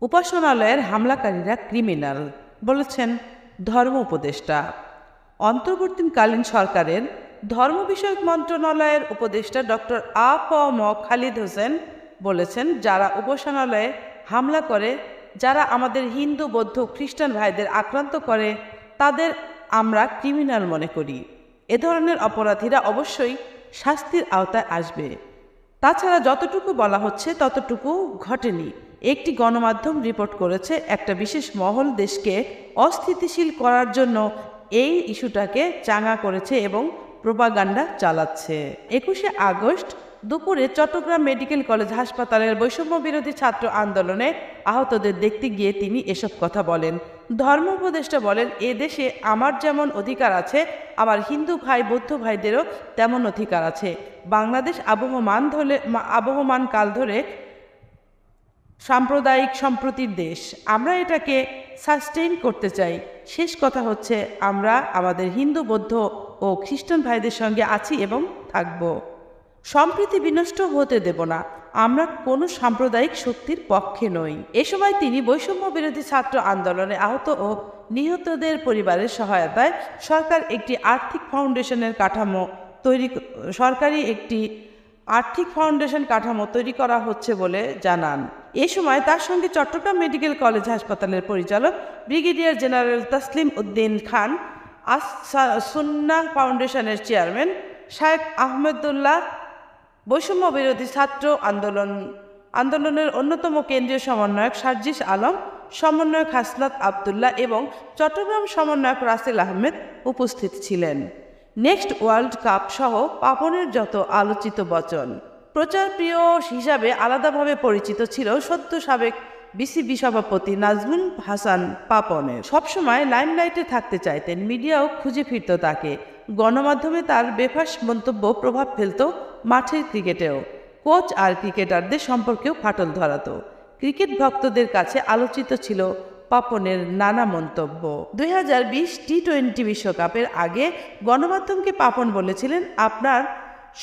উপাসনালয়ের হামলাকারীরা criminal, বলেছেন ধর্ম উপদেষ্টা। অন্তর্বর্তীকালীন সরকারের ধর্ম বিষয়ক মন্ত্রণালয়ের উপদেষ্টা ডক্টর আ.ক.ম খালিদ হোসেন বলেছেন, যারা উপাসনালয়ে হামলা করে, যারা আমাদের হিন্দু বৌদ্ধ খ্রিস্টান ভাইদের আক্রান্ত করে, তাদের আমরা ক্রিমিনাল মনে করি। এ ধরনের অপরাধীরা অবশ্যই শাস্তির আওতায় আসবে। তাছাড়া যতটুকু বলা হচ্ছে ততটুকু ঘটেনি। একটি গণমাধ্যম রিপোর্ট করেছে, একটা বিশেষ মহল দেশকে অস্থিতিশীল করার জন্য এই ইস্যুটাকে চাঙা করেছে এবং প্রোপাগান্ডা চালাচ্ছে। 21শে আগস্ট দুপুরে চট্টগ্রাম মেডিকেল কলেজ হাসপাতালের বৈষম্য বিরোধী ছাত্র আন্দোলনে আহতদের দেখতে গিয়ে তিনি এসব কথা বলেন। ধর্ম উপদেষ্টা বলেন, এ দেশে আমার যেমন অধিকার আছে, আমার হিন্দু ভাই বৌদ্ধ ভাইদেরও তেমন অধিকার আছে। বাংলাদেশ আবহমান কাল ধরে সাম্প্রদায়িক সম্প্রীতির দেশ। আমরা এটাকে সাস্টেইন করতে চাই। শেষ কথা হচ্ছে, আমরা আমাদের হিন্দু বৌদ্ধ ও খ্রিস্টান ভাইদের সঙ্গে আছি এবং থাকব। সম্প্রীতি বিনষ্ট হতে দেব না। আমরা কোনো সাম্প্রদায়িক শক্তির পক্ষে নই। এ সময় তিনি বৈষম্য বিরোধী ছাত্র আন্দোলনে আহত ও নিহতদের পরিবারের সহায়তায় সরকারি একটি আর্থিক ফাউন্ডেশন কাঠামো তৈরি করা হচ্ছে বলে জানান। এ সময় তার সঙ্গে চট্টগ্রাম মেডিকেল কলেজ হাসপাতালের পরিচালক ব্রিগেডিয়ার জেনারেল তাসলিম উদ্দিন খান, সুন্নাহ ফাউন্ডেশনের চেয়ারম্যান শায়েখ আহমেদুল্লাহ, বৈষম্য বিরোধী ছাত্র আন্দোলনের অন্যতম কেন্দ্রীয় সমন্বয়ক সার্জিস আলম, সমন্বয়ক হাসনাত আবদুল্লাহ এবং চট্টগ্রাম সমন্বয়ক রাসেল আহমেদ উপস্থিত ছিলেন। নেক্সট ওয়ার্ল্ড কাপ সহ পাপনের যত আলোচিত বচন। প্রচারপ্রিয় হিসাবে আলাদাভাবে পরিচিত ছিল সদ্য সাবেক বিসিবি সভাপতি নাজমুল হাসান পাপনের। সবসময় লাইমলাইটে থাকতে চাইতেন, মিডিয়াও খুঁজে ফিরত তাকে। গণমাধ্যমে তার বেফাঁস মন্তব্য প্রভাব ফেলত মাঠের ক্রিকেটেও। কোচ আর ক্রিকেটারদের সম্পর্কেও ফাটল ধরাতো। ক্রিকেট ভক্তদের কাছে আলোচিত ছিল পাপনের নানা মন্তব্য। 2020 টি-20 বিশ্বকাপের আগে গণমাধ্যমকে পাপন বলেছিলেন, আপনার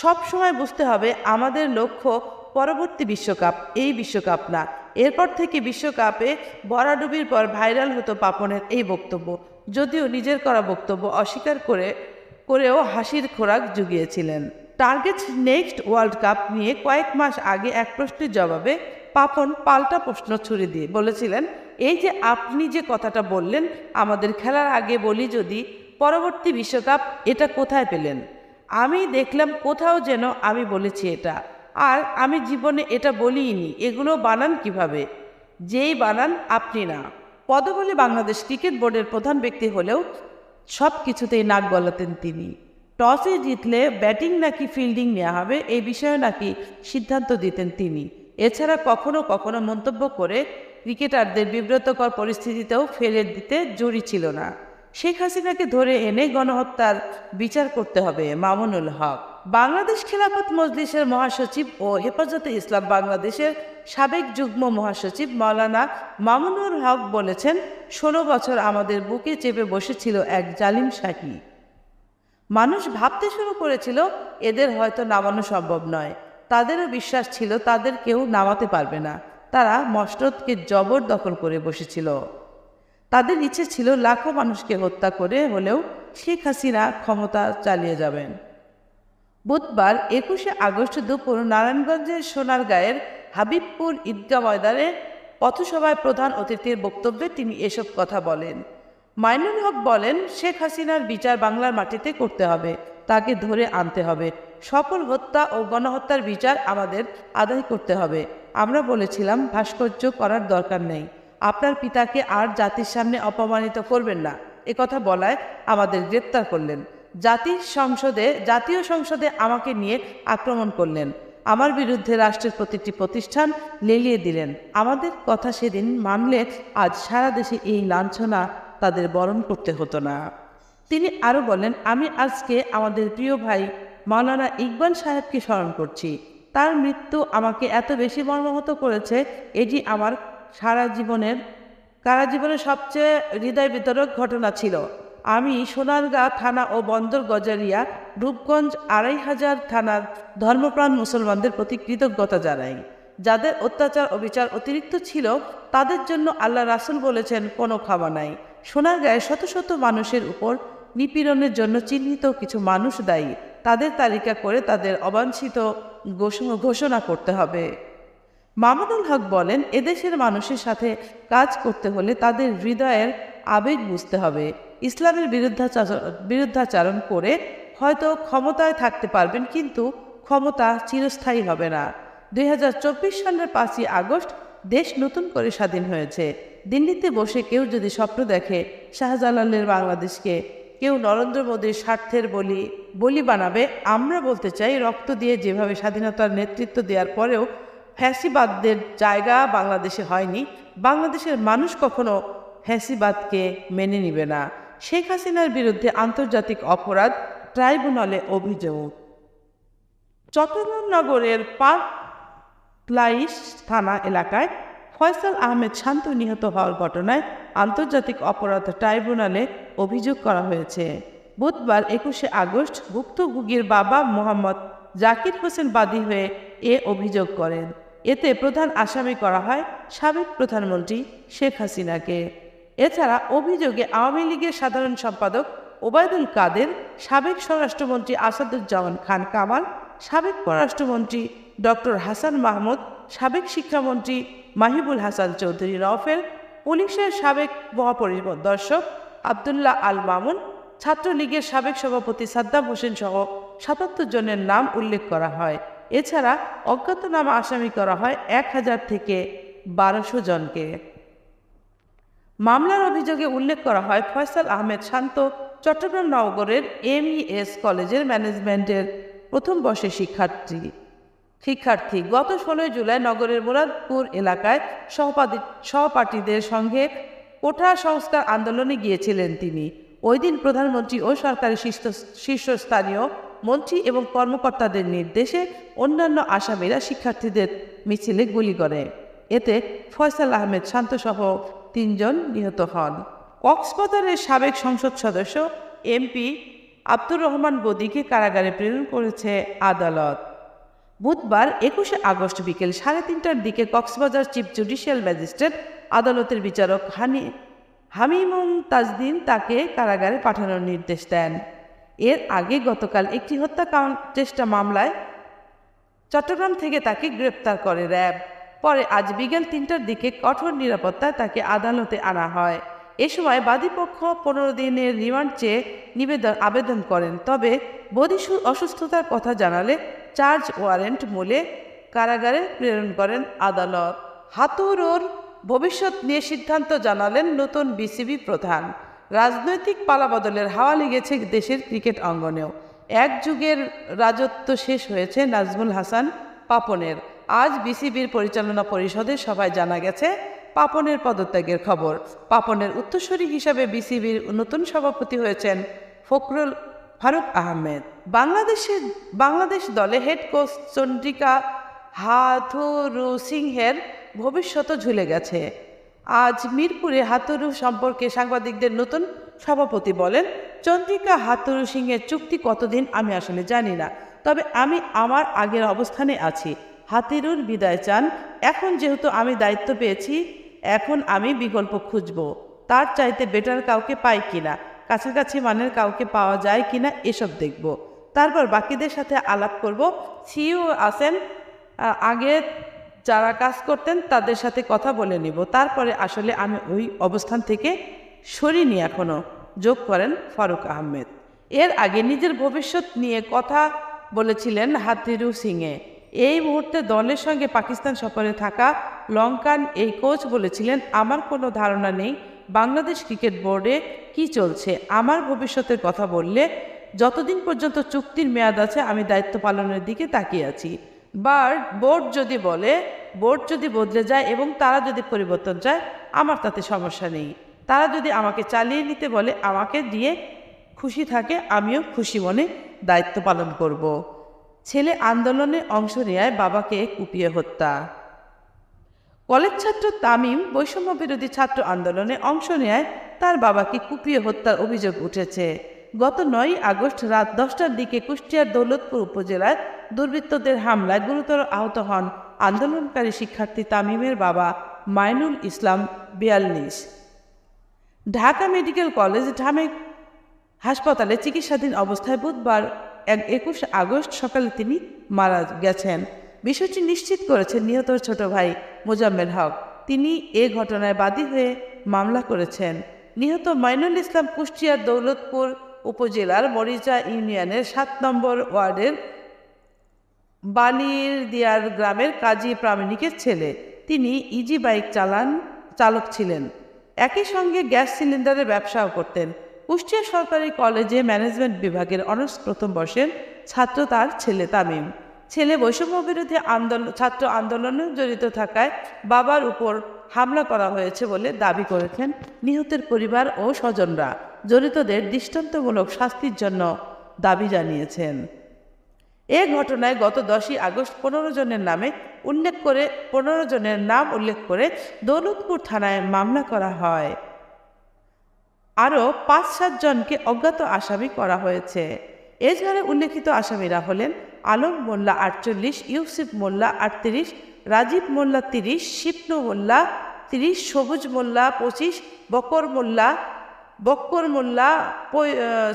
সব সময় বুঝতে হবে আমাদের লক্ষ্য পরবর্তী বিশ্বকাপ, এই বিশ্বকাপ না। এরপর থেকে বিশ্বকাপে ভরাডুবির পর ভাইরাল হতো পাপনের এই বক্তব্য। যদিও নিজের করা বক্তব্য অস্বীকার করেও হাসির খোরাক জুগিয়েছিলেন। টার্গেট নেক্সট ওয়ার্ল্ড কাপ নিয়ে কয়েক মাস আগে এক প্রশ্নের জবাবে পাপন পাল্টা প্রশ্ন ছুড়ে দিয়ে বলেছিলেন, এই যে আপনি যে কথাটা বললেন আমাদের খেলার আগে বলি যদি পরবর্তী বিশ্বকাপ, এটা কোথায় পেলেন? আমি দেখলাম কোথাও যেন আমি বলেছি এটা, আর আমি জীবনে এটা বলিনি। এগুলো বানান কিভাবে? যেই বানান আপনি না। পদবলে বাংলাদেশ ক্রিকেট বোর্ডের প্রধান ব্যক্তি হলেও সব কিছুতেই নাক গলাতেন তিনি। টসে জিতলে ব্যাটিং নাকি ফিল্ডিং নেওয়া হবে, এই বিষয়ে নাকি সিদ্ধান্ত দিতেন তিনি। এছাড়া কখনো কখনো মন্তব্য করে ক্রিকেটারদের বিব্রতকর পরিস্থিতিতেও ফেলে দিতে জড়ি ছিল না। শেখ হাসিনাকে ধরে এনে গণহত্যার বিচার করতে হবে মামুনুল হক। বাংলাদেশ খেলাফত মজলিসের মহাসচিব ও হেফাজতে ইসলাম বাংলাদেশের সাবেক যুগ্ম মহাসচিব মাওলানা মামুনুল হক বলেছেন, 16 বছর আমাদের বুকে চেপে বসেছিল এক জালিম শাহী। মানুষ ভাবতে শুরু করেছিল এদের হয়তো নামানো সম্ভব নয়। তাদেরও বিশ্বাস ছিল তাদের কেউ নামাতে পারবে না। তারা মসনদকে জবরদখল করে বসেছিল। তাদের ইচ্ছে ছিল লাখো মানুষকে হত্যা করে হলেও শেখ হাসিনা ক্ষমতা চালিয়ে যাবেন। বুধবার 21শে আগস্ট দুপুর নারায়ণগঞ্জের সোনারগাঁয়ের হাবিবপুর ঈদগাহ ময়দানে পথসভায় প্রধান অতিথির বক্তব্যে তিনি এসব কথা বলেন। মাইনুল হক বলেন, শেখ হাসিনার বিচার বাংলার মাটিতে করতে হবে, তাকে ধরে আনতে হবে। সকল হত্যা ও গণহত্যার বিচার আমাদের আদায় করতে হবে। আমরা বলেছিলাম ভাস্কর্য করার দরকার নেই, আপনার পিতাকে আর জাতির সামনে অপমানিত করবেন না। কথা বলায় আমাদের গ্রেপ্তার করলেন। জাতীয় সংসদে আমাকে নিয়ে আক্রমণ করলেন। আমার বিরুদ্ধে রাষ্ট্রের প্রতিটি প্রতিষ্ঠান লেলিয়ে দিলেন। আমাদের কথা সেদিন মানলে আজ সারা দেশে এই লাঞ্ছনা তাদের বরণ করতে হতো না। তিনি আরও বলেন, আমি আজকে আমাদের প্রিয় ভাই মাওলানা ইকবাল সাহেবকে স্মরণ করছি। তার মৃত্যু আমাকে এত বেশি মর্মাহত করেছে, এটি আমার কারা জীবনের সবচেয়ে হৃদয় বিতরক ঘটনা ছিল। আমি সোনারগাঁ থানা ও বন্দর গজারিয়া, রূপগঞ্জ 2500 থানার ধর্মপ্রাণ মুসলমানদের প্রতি কৃতজ্ঞতা জানাই। যাদের অত্যাচার ও বিচার অতিরিক্ত ছিল তাদের জন্য আল্লাহ রাসূল বলেছেন কোনো ক্ষমা নাই। সোনারগাঁয়ে শত শত মানুষের উপর নিপীড়নের জন্য চিহ্নিত কিছু মানুষ দায়ী, তাদের তালিকা করে তাদের অবাঞ্ছিত ঘোষণা করতে হবে। মামুনুল হক বলেন, এদেশের মানুষের সাথে কাজ করতে হলে তাদের হৃদয়ের আবেগ বুঝতে হবে। ইসলামের বিরুদ্ধাচারণ করে হয়তো ক্ষমতায় থাকতে পারবেন, কিন্তু ক্ষমতা চিরস্থায়ী হবে না। 2024 সালের 5ই আগস্ট দেশ নতুন করে স্বাধীন হয়েছে। দিল্লিতে বসে কেউ যদি স্বপ্ন দেখে শাহজালালের বাংলাদেশকে কেউ নরেন্দ্র মোদীর স্বার্থের বলি বানাবে, আমরা বলতে চাই, রক্ত দিয়ে যেভাবে স্বাধীনতার নেতৃত্ব দেওয়ার পরেও ফ্যাসিবাদদের জায়গা বাংলাদেশে হয়নি, বাংলাদেশের মানুষ কখনো ফ্যাসিবাদকে মেনে নিবে না। শেখ হাসিনার বিরুদ্ধে আন্তর্জাতিক অপরাধ ট্রাইব্যুনালে অভিযোগ। চট্টগ্রাম নগরের পার্কলাইশ থানা এলাকায় ফয়সাল আহমেদ শান্ত নিহত হওয়ার ঘটনায় আন্তর্জাতিক অপরাধ ট্রাইব্যুনালে অভিযোগ করা হয়েছে। বুধবার 21শে আগস্ট ভুক্তভোগীর বাবা মোহাম্মদ জাকির হোসেন বাদী হয়ে এ অভিযোগ করেন। এতে প্রধান আসামি করা হয় সাবেক প্রধানমন্ত্রী শেখ হাসিনাকে। এছাড়া অভিযোগে আওয়ামী লীগের সাধারণ সম্পাদক ওবায়দুল কাদের, সাবেক স্বরাষ্ট্রমন্ত্রী আসাদুজ্জামান খান কামাল, সাবেক পররাষ্ট্রমন্ত্রী ডক্টর হাসান মাহমুদ, সাবেক শিক্ষামন্ত্রী মাহিবুল হাসান চৌধুরী নওফেল, পুলিশের সাবেক মহাপরিদর্শক আবদুল্লাহ আল মামুন, ছাত্রলীগের সাবেক সভাপতি সাদ্দাম হোসেন সহ 77 জনের নাম উল্লেখ করা হয়। এছাড়া অজ্ঞাতনামা আসামি করা হয় 1000 থেকে 1200 জনকে। মামলার অভিযোগে উল্লেখ করা হয়, ফয়সাল আহমেদ শান্ত চট্টগ্রাম নগরের MES কলেজের ম্যানেজমেন্টের প্রথম বর্ষের শিক্ষার্থী। গত 16 জুলাই নগরের মুরাদপুর এলাকায় সহপাঠীদের সঙ্গে কোঠা সংস্কার আন্দোলনে গিয়েছিলেন তিনি। ওই দিন প্রধানমন্ত্রী ও সরকারি শীর্ষস্থানীয় মন্ত্রী এবং কর্মকর্তাদের নির্দেশে অন্যান্য আসামিরা শিক্ষার্থীদের মিছিলে গুলি করে। এতে ফয়সাল আহমেদ শান্ত সহ 3 জন নিহত হন। কক্সবাজারের সাবেক সংসদ সদস্য MP আব্দুর রহমান বদিকে কারাগারে প্রেরণ করেছে আদালত। বুধবার 21শে আগস্ট বিকেল 3:30টার দিকে কক্সবাজার চিফ জুডিশিয়াল ম্যাজিস্ট্রেট আদালতের বিচারক হামিমুন তাজদিন তাকে কারাগারে পাঠানোর নির্দেশ দেন। এর আগে গতকাল একটি হত্যা চেষ্টা মামলায় চট্টগ্রাম থেকে তাকে গ্রেপ্তার করে র্যাব। পরে আজ বিকেল 3টার দিকে কঠোর নিরাপত্তায় তাকে আদালতে আনা হয়। এ সময় বাদীপক্ষ 15 দিনের রিমান্ড চেয়ে আবেদন করেন, তবে বদি অসুস্থতার কথা জানালে চার্জ ওয়ারেন্ট মূলে কারাগারে প্রেরণ করেন আদালত। হাতুরুর ভবিষ্যৎ নিয়ে সিদ্ধান্ত জানালেন নতুন বিসিবি প্রধান। রাজনৈতিক পালাবদলের হাওয়া লেগেছে দেশের ক্রিকেট অঙ্গনেও। এক যুগের রাজত্ব শেষ হয়েছে নাজমুল হাসান পাপনের। আজ বিসিবির পরিচালনা পরিষদের সভায় জানা গেছে পাপনের পদত্যাগের খবর। পাপনের উত্তরসূরি হিসাবে বিসিবির নতুন সভাপতি হয়েছেন ফারুক আহমেদ। বাংলাদেশ দলে হেড কোচ চন্দ্রিকা হাথুরুসিংহের ভবিষ্যৎ ঝুলে গেছে। আজ মিরপুরে হাথুরু সম্পর্কে সাংবাদিকদের নতুন সভাপতি বলেন, চন্দ্রিকা হাথুরুসিংহের চুক্তি কতদিন আমি আসলে জানি না, তবে আমি আমার আগের অবস্থানে আছি। হাথুরুর বিদায় চান। এখন যেহেতু আমি দায়িত্ব পেয়েছি, এখন আমি বিকল্প খুঁজব। তার চাইতে বেটার কাউকে পাই কিনা, কাছাকাছি মানের কাউকে পাওয়া যায় কিনা এসব দেখব। তারপর বাকিদের সাথে আলাপ করব। সিইও আছেন, আগে যারা কাজ করতেন তাদের সাথে কথা বলে নিব। তারপরে আসলে আমি ওই অবস্থান থেকে সরিনি এখনও, যোগ করেন ফারুক আহমেদ। এর আগে নিজের ভবিষ্যৎ নিয়ে কথা বলেছিলেন হাথুরু সিংহে। এই মুহূর্তে দলের সঙ্গে পাকিস্তান সফরে থাকা লঙ্কান এই কোচ বলেছিলেন, আমার কোনো ধারণা নেই বাংলাদেশ ক্রিকেট বোর্ডে কি চলছে। আমার ভবিষ্যতের কথা বললে যতদিন পর্যন্ত চুক্তির মেয়াদ আছে আমি দায়িত্ব পালনের দিকে তাকিয়ে আছি। বোর্ড যদি বদলে যায় এবং তারা যদি পরিবর্তন চায়, আমার তাতে সমস্যা নেই। তারা যদি আমাকে চালিয়ে নিতে বলে, আমাকে দিয়ে খুশি থাকে, আমিও খুশি মনে দায়িত্ব পালন করব। ছেলে আন্দোলনে অংশ নেয়, বাবাকে কুপিয়ে হত্যা। কলেজ ছাত্র তামিম বৈষম্য বিরোধী ছাত্র আন্দোলনে অংশ নেয়, তার বাবাকে কুপিয়ে হত্যার অভিযোগ উঠেছে। গত 9 আগস্ট রাত 10টার দিকে কুষ্টিয়ার দৌলতপুর উপজেলায় দুর্বৃত্তদের হামলায় গুরুতর আহত হন আন্দোলনকারী শিক্ষার্থী তামিমের বাবা মাইনুল ইসলাম 42। ঢাকা মেডিকেল কলেজ ঢামেক হাসপাতালে চিকিৎসাধীন অবস্থায় বুধবার 21 আগস্ট সকালে তিনি মারা গেছেন। বিষয়টি নিশ্চিত করেছেন নিহতর ছোট ভাই মোজাম্মেল হক। তিনি এ ঘটনায় বাদী হয়ে মামলা করেছেন। নিহত মাইনুল ইসলাম কুষ্টিয়ার দৌলতপুর উপজেলার মরিচা ইউনিয়নের 7 নম্বর ওয়ার্ডের বানিরদিয়ার গ্রামের কাজী প্রামাণিকের ছেলে। তিনি ইজি বাইক চালক ছিলেন। একই সঙ্গে গ্যাস সিলিন্ডারের ব্যবসাও করতেন। কুষ্টিয়া সরকারি কলেজে ম্যানেজমেন্ট বিভাগের অনার্স প্রথম বর্ষের ছাত্র তার ছেলে তামিম। ছেলে বৈষম্য বিরোধী ছাত্র আন্দোলনে জড়িত থাকায় বাবার উপর হামলা করা হয়েছে বলে দাবি করেছেন নিহতের পরিবার ও স্বজনরা। জড়িতদের দৃষ্টান্তমূলক শাস্তির জন্য দাবি জানিয়েছেন। এ ঘটনায় গত 10 আগস্ট 15 জনের নাম উল্লেখ করে দৌলতপুর থানায় মামলা করা হয়। আরও 5-7 জনকে অজ্ঞাত আসামি করা হয়েছে। এছাড়া উল্লেখিত আসামিরা হলেন আলম মোল্লা 48, ইউসুফ মোল্লা 38, রাজীব মোল্লা 30, শিপনু মোল্লা 30, সবুজ মোল্লা 25, বক্কর মোল্লা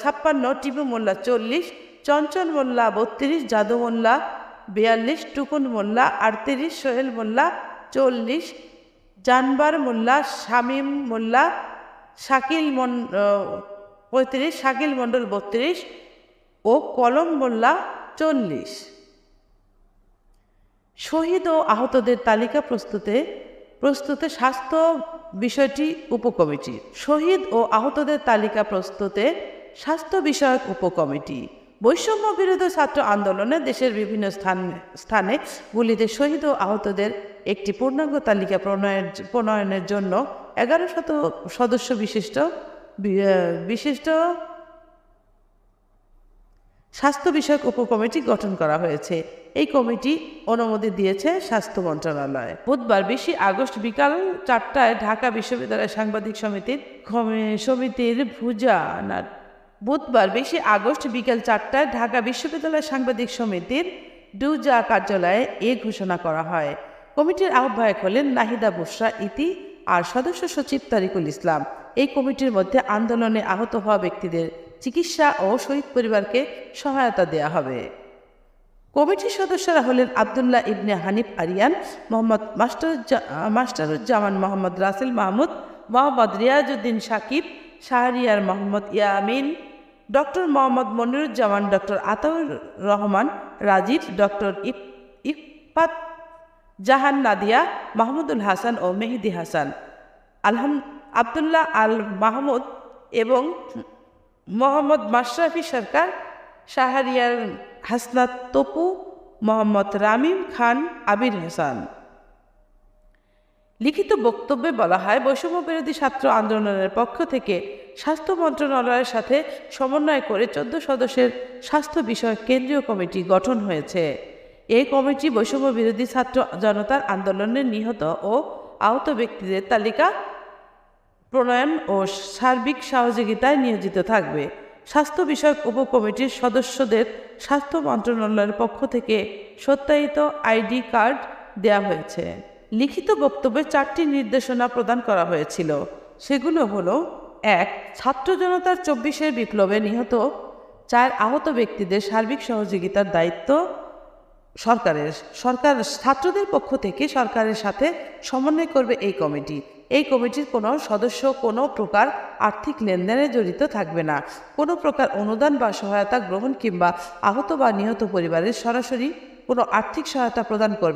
56, টিপু মোল্লা 40, চঞ্চল মোল্লা 32, জাদু মোল্লা 42, টুকুন মোল্লা 38, সোহেল মোল্লা 40, জানবার মোল্লা, শামীম মোল্লা, শাকিল 35, শাকিল মণ্ডল 32 ও কলম মোল্লা 40। শহীদ ও আহতদের তালিকা প্রস্তুতে স্বাস্থ্য বিষয়টি উপকমিটি। শহীদ ও আহতদের তালিকা প্রস্তুতে স্বাস্থ্য বিষয়ক উপকমিটি। বৈষম্য বিরোধী ছাত্র আন্দোলনে দেশের বিভিন্ন স্থানে গুলিতে শহীদ ও আহতদের একটি পূর্ণাঙ্গ তালিকা প্রণয়নের জন্য 1100 সদস্য বিশিষ্ট স্বাস্থ্য বিষয়ক উপকমিটি গঠন করা হয়েছে। এই কমিটি অনুমতি দিয়েছে স্বাস্থ্য মন্ত্রণালয়। বুধবার 20 আগস্ট বিকাল 4টায় ঢাকা বিশ্ববিদ্যালয় সাংবাদিক সমিতির বুধবার 20 আগস্ট বিকেল 4টায় ঢাকা বিশ্ববিদ্যালয় সাংবাদিক সমিতির ডুজা কার্যালয়ে এ ঘোষণা করা হয়। কমিটির আহ্বায়ক হলেন নাহিদা বুশরা ইতি আর সদস্য সচিব তারিকুল ইসলাম। এই কমিটির মধ্যে আন্দোলনে আহত হওয়া ব্যক্তিদের চিকিৎসা ও শহীদ পরিবারকে সহায়তা দেওয়া হবে। কমিটির সদস্যরা হলেন Abdullah Ibne Hanif Ariyan, Mohammad Masturuzzaman, Mohammad Rasel Mahmud, Mohammad Riazuddin Sakib, Shahriar Mohammad Yamin, doctor Mohammad Moniruzzaman, doctor Ataur Rahman Rajib, doctor Ifat Jahan Nadia, Mahmudul Hasan ও মেহেদি হাসান, আবদুল্লাহ আল মাহমুদ এবং মোহাম্মদ মাশরাফি সরকার, শাহরিয়ার হাসনাত তপু, মোহাম্মদ রামিম খান, আবির হাসান। লিখিত বক্তব্যে বলা হয়, বৈষম্য বিরোধী ছাত্র আন্দোলনের পক্ষ থেকে স্বাস্থ্য মন্ত্রণালয়ের সাথে সমন্বয় করে 14 সদস্যের স্বাস্থ্য বিষয়ক কেন্দ্রীয় কমিটি গঠন হয়েছে। এই কমিটি বৈষম্য বিরোধী ছাত্র জনতার আন্দোলনে নিহত ও আহত ব্যক্তিদের তালিকা প্রণয়ন ও সার্বিক সহযোগিতায় নিয়োজিত থাকবে। স্বাস্থ্য বিষয়ক উপকমিটির সদস্যদের স্বাস্থ্য মন্ত্রণালয়ের পক্ষ থেকে সত্যায়িত আইডি কার্ড দেওয়া হয়েছে। লিখিত বক্তব্যে 4টি নির্দেশনা প্রদান করা হয়েছিল। সেগুলো হলো: 1. ছাত্র জনতার 24 বিপ্লবে নিহত 4 আহত ব্যক্তিদের সার্বিক সহযোগিতার দায়িত্ব সরকার ছাত্রদের পক্ষ থেকে সরকারের সাথে সমন্বয় করবে এই কমিটি। এই কমিটির কোনো সদস্য কোনো প্রকার আর্থিক লেনদেনে জড়িত থাকবে না। কোনো প্রকার অনুদান বা সহায়তা গ্রহণ কিংবা আহত বা নিহত পরিবারের সরাসরি কোনো আর্থিক সহায়তা প্রদান করবে